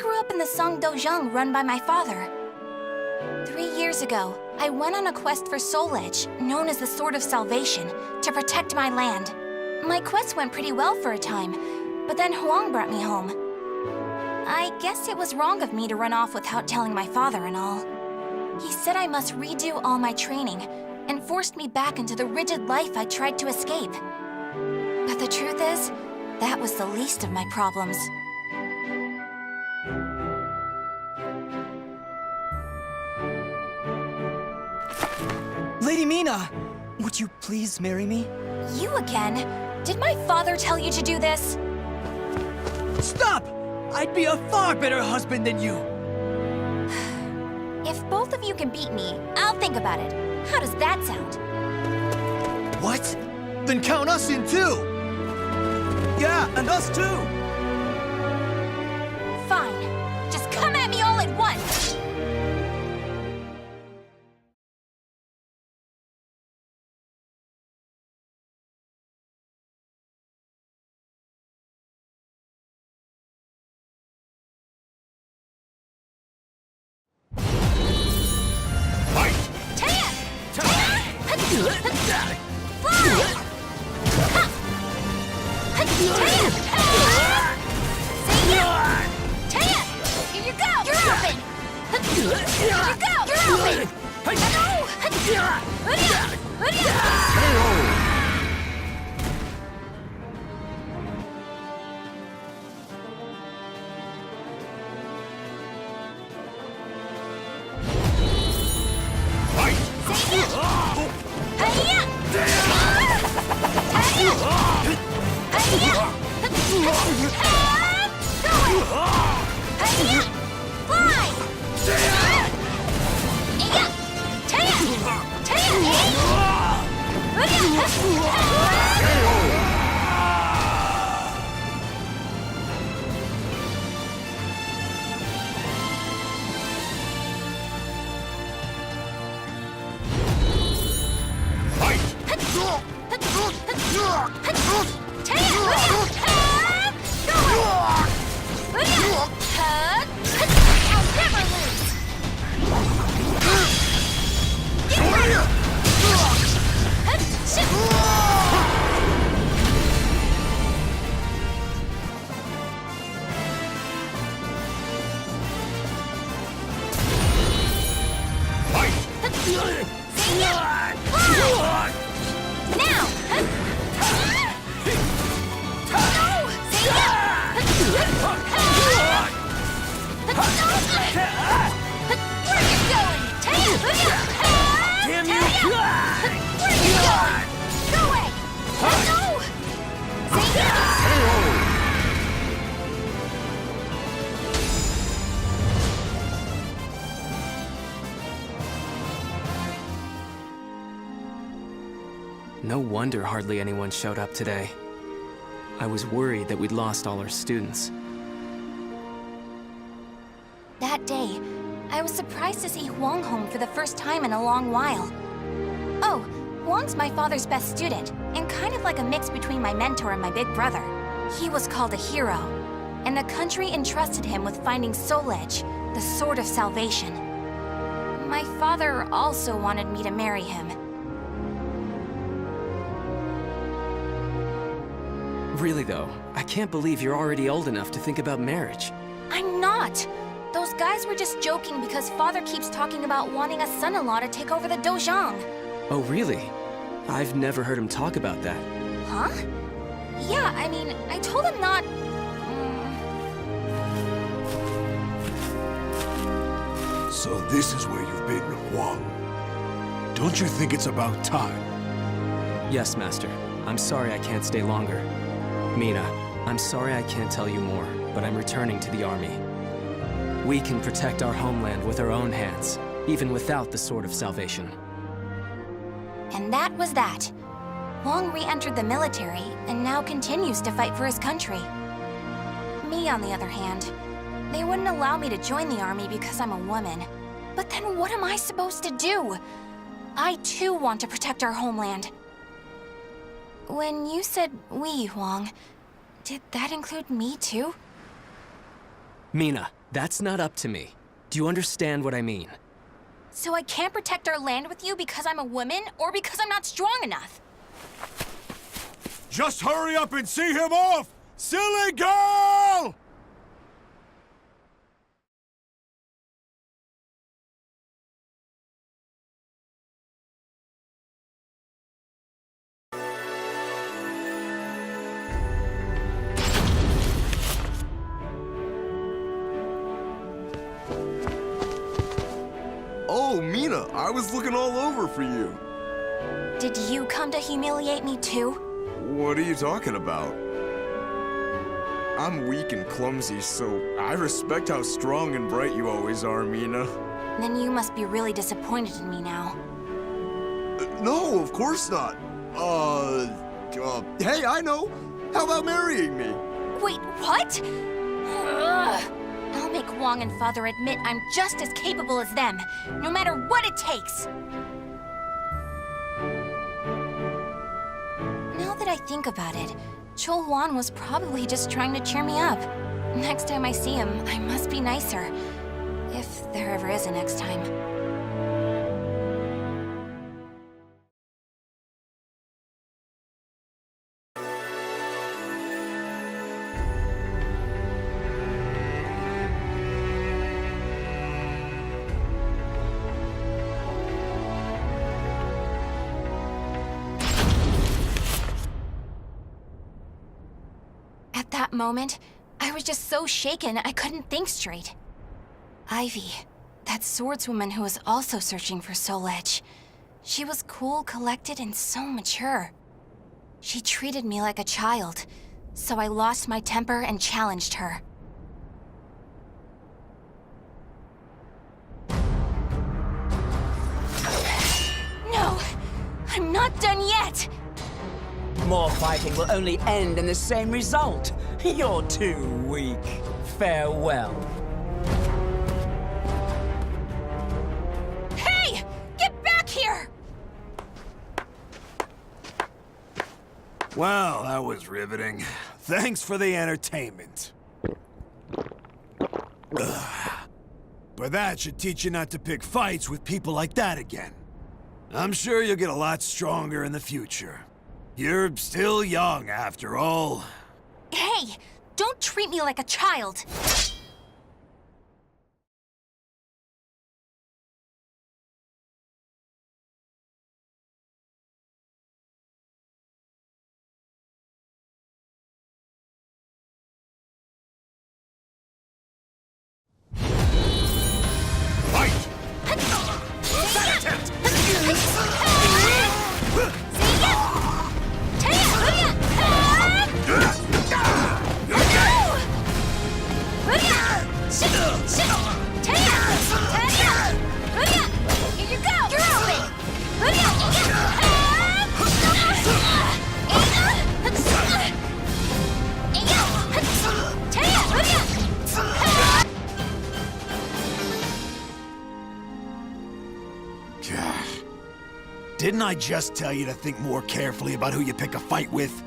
grew up in the Songdojang run by my father. 3 years ago, I went on a quest for Soul Edge, known as the Sword of Salvation, to protect my land. My quest went pretty well for a time, but then Huang brought me home. I guess it was wrong of me to run off without telling my father and all. He said I must redo all my training, and forced me back into the rigid life I tried to escape. But the truth is, that was the least of my problems. Lady Mina! Would you please marry me? You again? Did my father tell you to do this? Stop! I'd be a far better husband than you! If both of you can beat me, I'll think about it. How does that sound? What? Then count us in too! Yeah, and us too! Fine. Just come at me all at once! No wonder hardly anyone showed up today. I was worried that we'd lost all our students. That day, I was surprised to see Huang home for the first time in a long while. Oh, Huang's my father's best student, and kind of like a mix between my mentor and my big brother. He was called a hero, and the country entrusted him with finding Soul Edge, the Sword of Salvation. My father also wanted me to marry him. Really though, I can't believe you're already old enough to think about marriage. I'm not! Those guys were just joking because father keeps talking about wanting a son-in-law to take over the Dojang. Oh really? I've never heard him talk about that. Huh? Yeah, I mean, I told him not... So this is where you've been, Huang. Don't you think it's about time? Yes, Master. I'm sorry I can't stay longer. Mina, I'm sorry I can't tell you more, but I'm returning to the army. We can protect our homeland with our own hands, even without the Sword of Salvation. And that was that. Huang re-entered the military, and now continues to fight for his country. Me, on the other hand, they wouldn't allow me to join the army because I'm a woman. But then what am I supposed to do? I too want to protect our homeland. When you said we, Huang, did that include me too? Mina, That's not up to me. Do you understand what I mean? So I can't protect our land with you because I'm a woman, or because I'm not strong enough? Just hurry up and see him off! Silly girl! Oh, Mina, I was looking all over for you. Did you come to humiliate me too? What are you talking about? I'm weak and clumsy, so I respect how strong and bright you always are, Mina. Then you must be really disappointed in me now. No, of course not. Hey, I know. How about marrying me? Wait, what? Ugh. I'll make Wong and Father admit I'm just as capable as them, no matter what it takes. Now that I think about it, Chol Wan was probably just trying to cheer me up. Next time I see him, I must be nicer. If there ever is a next time. At that moment, I was just so shaken I couldn't think straight. Ivy, that swordswoman who was also searching for Soul Edge. She was cool, collected, and so mature. She treated me like a child, so I lost my temper and challenged her. No! I'm not done yet! More fighting will only end in the same result. You're too weak. Farewell. Hey! Get back here! Well, that was riveting. Thanks for the entertainment. Ugh. But that should teach you not to pick fights with people like that again. I'm sure you'll get a lot stronger in the future. You're still young, after all. Hey! Don't treat me like a child! Fight! That attempt! Here you go! Throw it! Gosh. Didn't I just tell you to think more carefully about who you pick a fight with?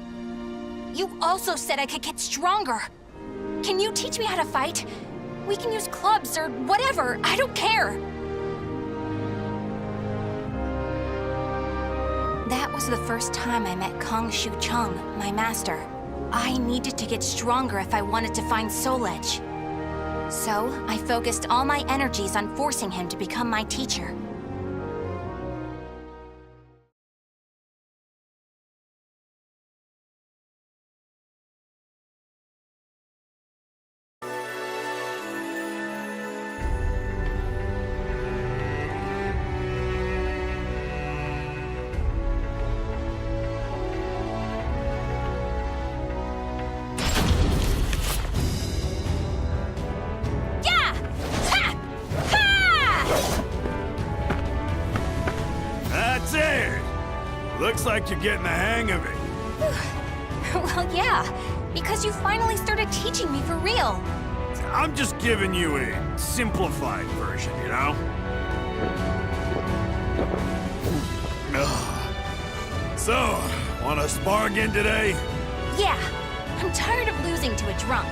You also said I could get stronger. Can you teach me how to fight? We can use clubs or whatever. I don't care. That was the first time I met Kong Shu Chung, my master. I needed to get stronger if I wanted to find Soul Edge. So, I focused all my energies on forcing him to become my teacher. That's it! Looks like you're getting the hang of it. Well, yeah, because you finally started teaching me for real. I'm just giving you a simplified version, you know? So, wanna spar again today? Yeah, I'm tired of losing to a drunk.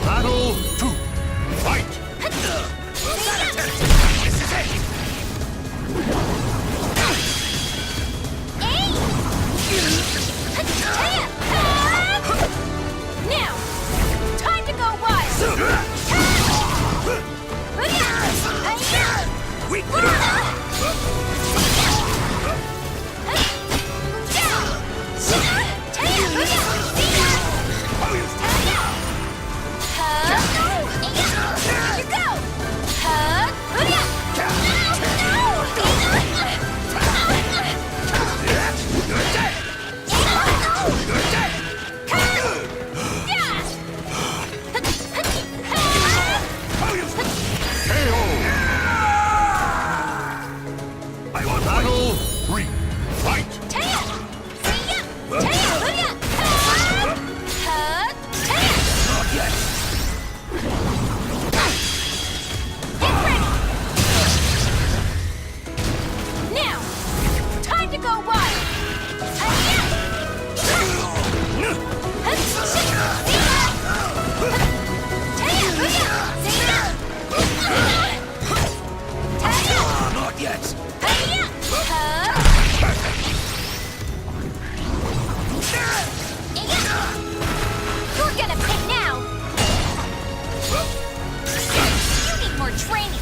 Battle 2. Fight! Now, time to go wild! Battle 3. Fight! Not yet! Now, time to go wild! Not yet! You're gonna pay now! You need more training!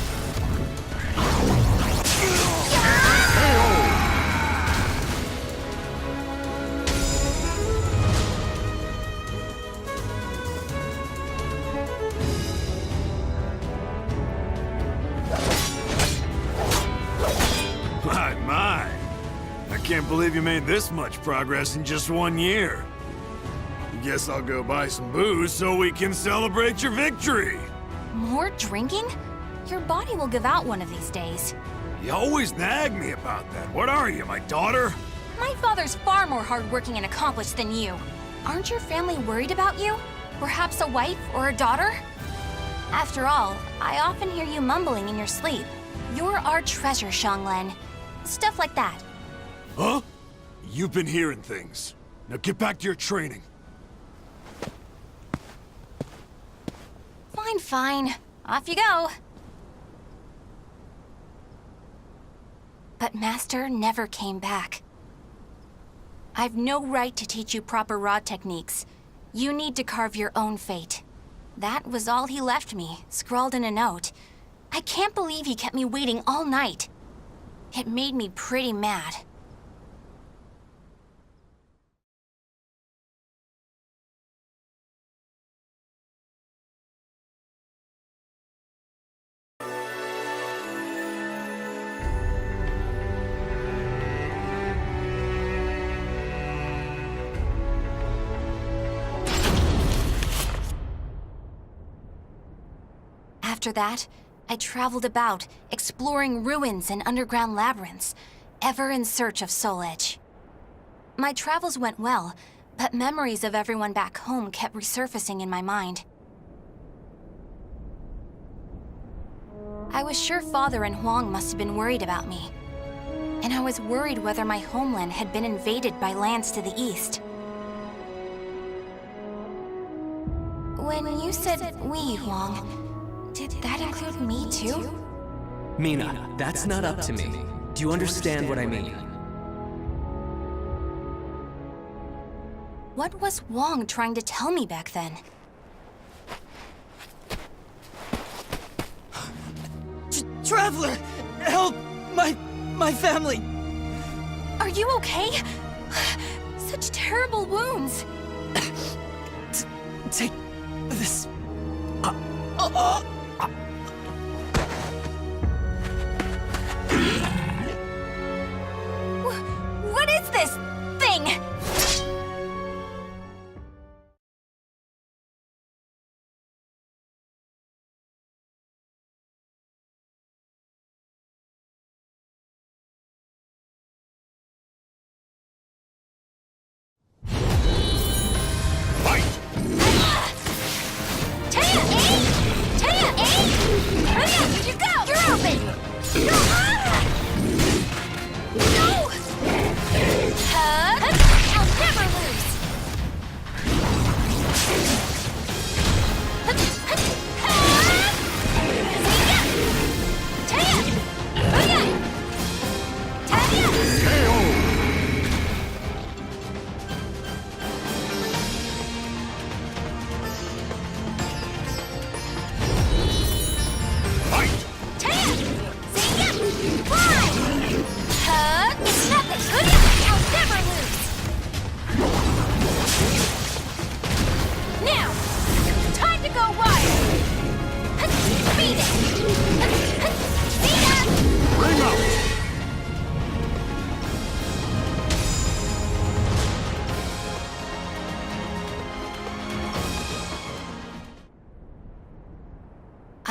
My. I can't believe you made this much progress in just 1 year. Guess I'll go buy some booze so we can celebrate your victory. More drinking? Your body will give out one of these days. You always nag me about that. What are you, my daughter? My father's far more hardworking and accomplished than you. Aren't your family worried about you? Perhaps a wife or a daughter? After all, I often hear you mumbling in your sleep. You're our treasure, Xianglen. Stuff like that. Huh? You've been hearing things. Now get back to your training. Fine, fine. Off you go. But Master never came back. I've no right to teach you proper rod techniques. You need to carve your own fate. That was all he left me, scrawled in a note. I can't believe he kept me waiting all night. It made me pretty mad. After that, I traveled about, exploring ruins and underground labyrinths, ever in search of Soul Edge. My travels went well, but memories of everyone back home kept resurfacing in my mind. I was sure Father and Huang must have been worried about me. And I was worried whether my homeland had been invaded by lands to the east. When you said we, Huang, did that include me too? Mina, that's not up to me. Do you understand what I mean? What was Huang trying to tell me back then? Traveler! Help! My family! Are you okay? Such terrible wounds. Take this. What is this thing?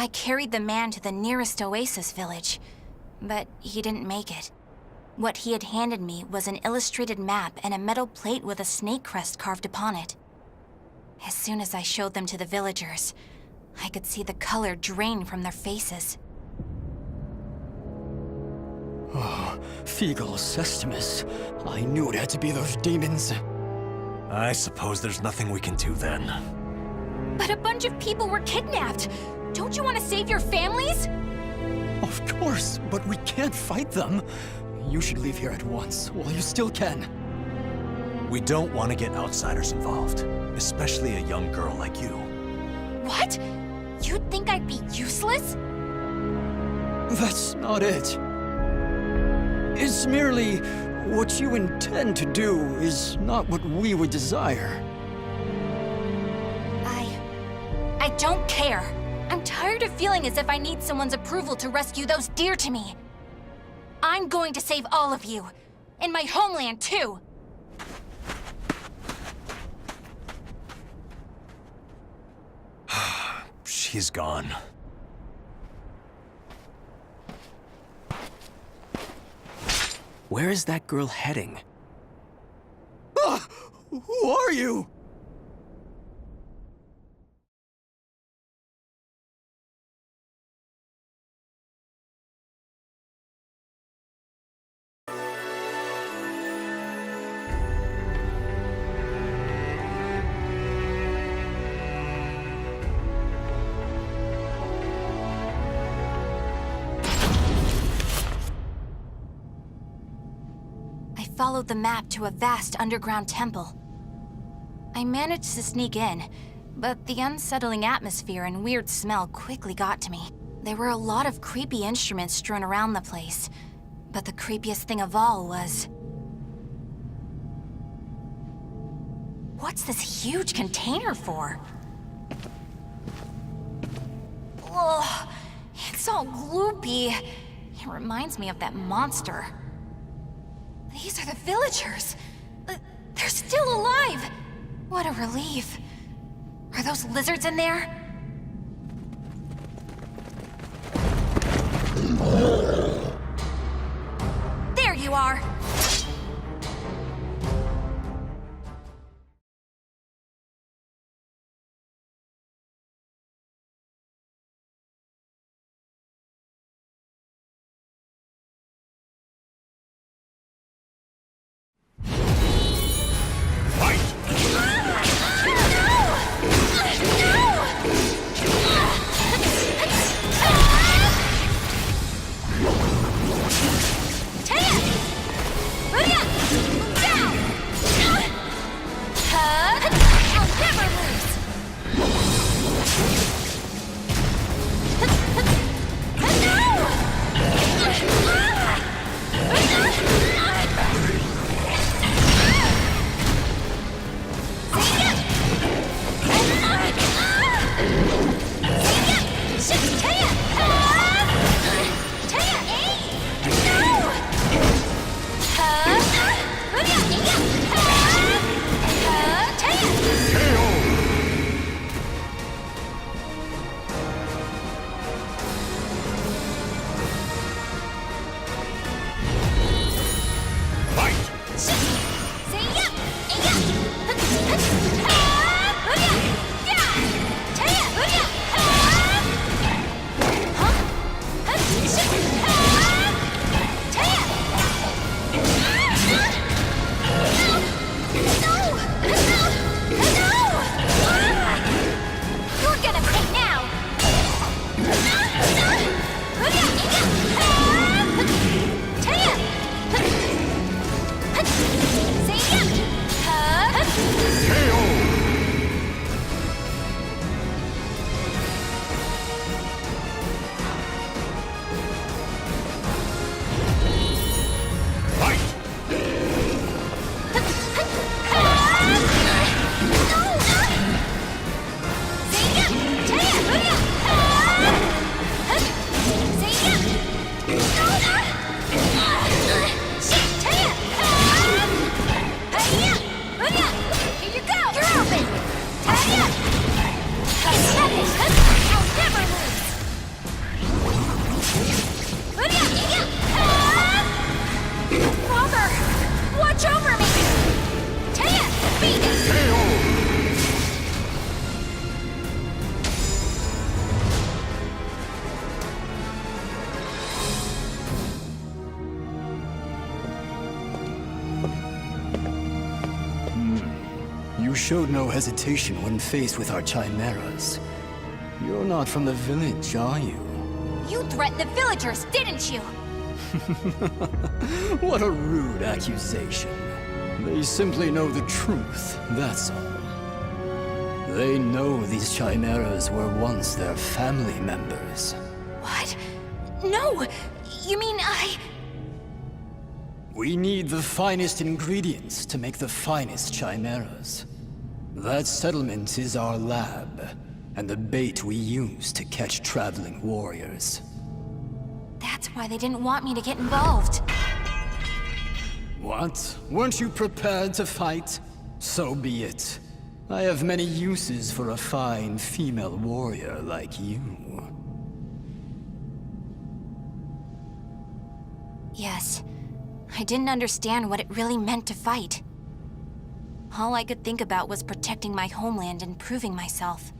I carried the man to the nearest oasis village, but he didn't make it. What he had handed me was an illustrated map and a metal plate with a snake crest carved upon it. As soon as I showed them to the villagers, I could see the color drain from their faces. Oh, Feegle Sestimus. I knew it had to be those demons. I suppose there's nothing we can do then. But a bunch of people were kidnapped! Don't you want to save your families? Of course, but we can't fight them. You should leave here at once, while you still can. We don't want to get outsiders involved, especially a young girl like you. What? You'd think I'd be useless? That's not it. It's merely what you intend to do is not what we would desire. I don't care. I'm tired of feeling as if I need someone's approval to rescue those dear to me. I'm going to save all of you. And my homeland, too. She's gone. Where is that girl heading? Ah! Who are you? I followed the map to a vast underground temple. I managed to sneak in, but the unsettling atmosphere and weird smell quickly got to me. There were a lot of creepy instruments strewn around the place, but the creepiest thing of all was... What's this huge container for? Ugh, it's all gloopy. It reminds me of that monster. These are the villagers. They're still alive. What a relief. Are those lizards in there? There you are. showed no hesitation when faced with our chimeras. You're not from the village, are you? You threatened the villagers, didn't you? What a rude accusation. They simply know the truth, that's all. They know these chimeras were once their family members. What? No! You mean We need the finest ingredients to make the finest chimeras. That settlement is our lab, and the bait we use to catch traveling warriors. That's why they didn't want me to get involved. What? Weren't you prepared to fight? So be it. I have many uses for a fine female warrior like you. Yes. I didn't understand what it really meant to fight. All I could think about was protecting my homeland and proving myself.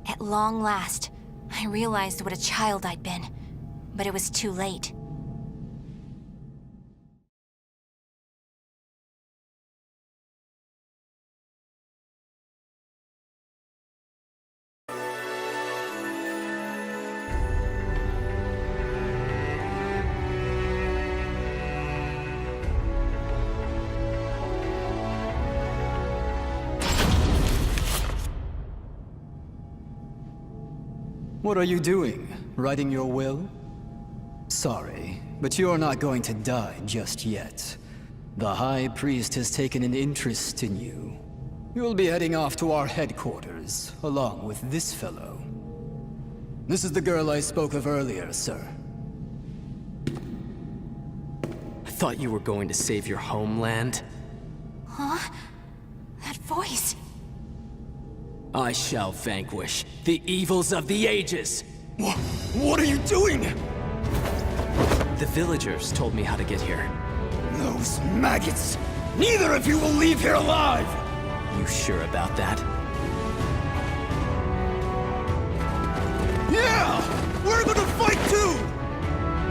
At long last, I realized what a child I'd been, but it was too late. What are you doing? Writing your will? Sorry, but you're not going to die just yet. The High Priest has taken an interest in you. You'll be heading off to our headquarters, along with this fellow. This is the girl I spoke of earlier, sir. I thought you were going to save your homeland. Huh? That voice... I shall vanquish the evils of the ages! What are you doing? The villagers told me how to get here. Those maggots! Neither of you will leave here alive! You sure about that? Yeah! We're gonna fight too!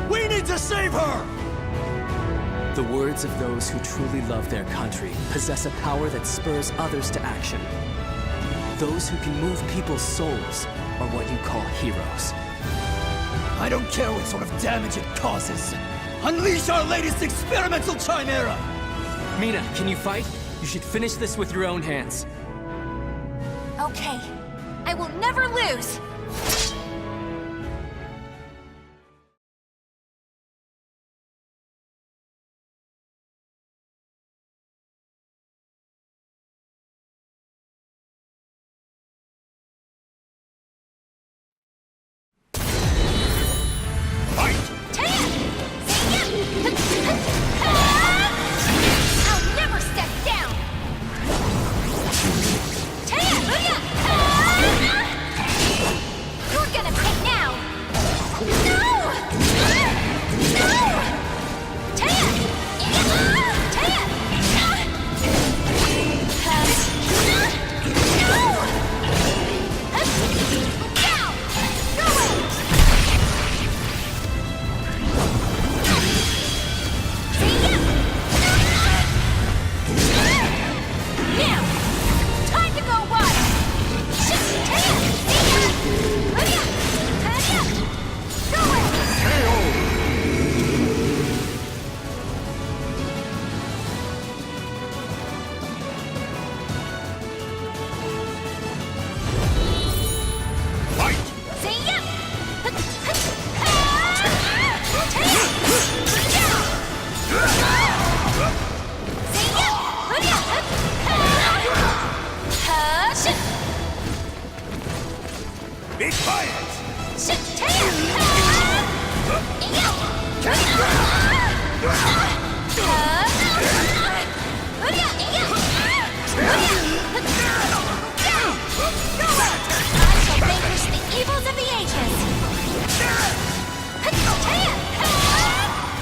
We need to save her! The words of those who truly love their country possess a power that spurs others to action. Those who can move people's souls are what you call heroes. I don't care what sort of damage it causes. Unleash our latest experimental chimera! Mina, can you fight? You should finish this with your own hands. Okay. I will never lose! I'll never step down! You're gonna pay now! No! No! Taya! Taya! Be quiet!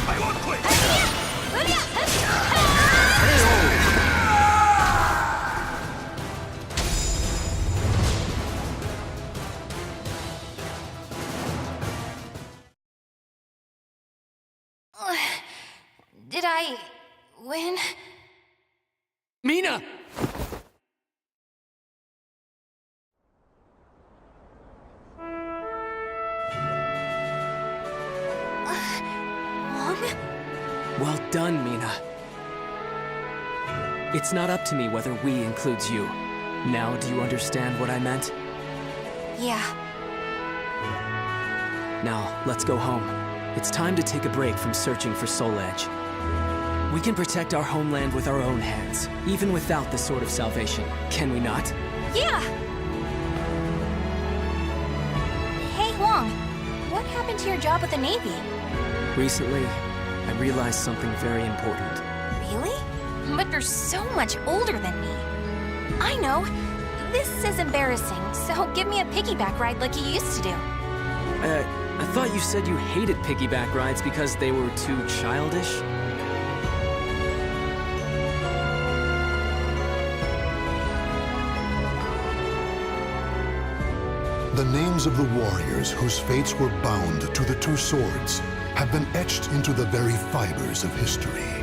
I won't quit! Did I win? Mina! Well done, Mina. It's not up to me whether we includes you. Now do you understand what I meant? Yeah. Now, let's go home. It's time to take a break from searching for Soul Edge. We can protect our homeland with our own hands, even without the Sword of Salvation, can we not? Yeah! Hey, Wong. What happened to your job with the Navy? Recently, I realized something very important. Really? But you're so much older than me. I know. This is embarrassing, so give me a piggyback ride like you used to do. I thought you said you hated piggyback rides because they were too childish? The names of the warriors whose fates were bound to the two swords have been etched into the very fibers of history.